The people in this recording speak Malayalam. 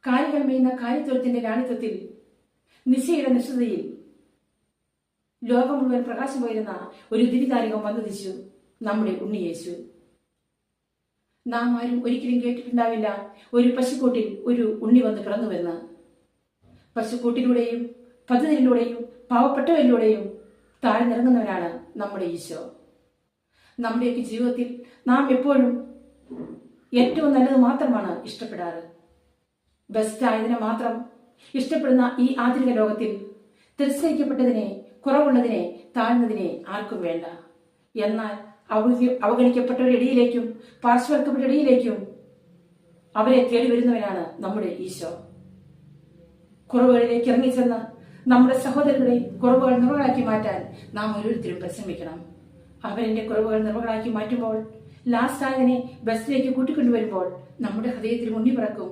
കാലികൾ മെയ്യുന്ന കാലിത്തൊഴുത്തിന്റെ ലാളിത്യത്തിൽ നിശയുടെ നിഷ്ഠതയിൽ ലോകം മുഴുവൻ പ്രകാശം പോയിരുന്ന ഒരു ദിവിതാരികം വന്നുദിച്ചു നമ്മുടെ ഉണ്ണിയേശു. നാം ആരും ഒരിക്കലും കേട്ടിട്ടുണ്ടാവില്ല ഒരു പശുക്കൂട്ടിൽ ഒരു ഉണ്ണി വന്ന് പിറന്നുവെന്ന്. പശുക്കൂട്ടിലൂടെയും പദ്ധതിയിലൂടെയും പാവപ്പെട്ടവരിലൂടെയും താഴ്ന്നിറങ്ങുന്നവനാണ് നമ്മുടെ ഈശോ. നമ്മുടെയൊക്കെ ജീവിതത്തിൽ നാം എപ്പോഴും ഏറ്റവും നല്ലത് മാത്രമാണ് ഇഷ്ടപ്പെടാറ്. ബെസ്റ്റ് ആയതിനെ മാത്രം ഇഷ്ടപ്പെടുന്ന ഈ ആധുനിക ലോകത്തിൽ തിരസ്കരിക്കപ്പെട്ടതിനെ, കുറവുള്ളതിനെ, താഴ്ന്നതിനെ ആർക്കും വേണ്ട. എന്നാൽ അവഗണിക്കപ്പെട്ടവരുടെ ഇടയിലേക്കും പാർശ്വവൽക്കപ്പെട്ട ഇടയിലേക്കും അവരെ തേടി വരുന്നവനാണ് നമ്മുടെ ഈശോ. കുറവുകളിലേക്ക് ഇറങ്ങിച്ചെന്ന് നമ്മുടെ സഹോദരരുടെ കുറവുകൾ നിറവാക്കി മാറ്റാൻ നാം ഓരോരുത്തരും പരിശ്രമിക്കണം. അവരെന്റെ കുറവുകൾ നിറവാക്കി മാറ്റുമ്പോൾ, ലാസ്റ്റ് ആയതിനെ ബസ്സിലേക്ക് കൂട്ടിക്കൊണ്ടുവരുമ്പോൾ നമ്മുടെ ഹൃദയത്തിൽ മുന്നിൽ പിറക്കും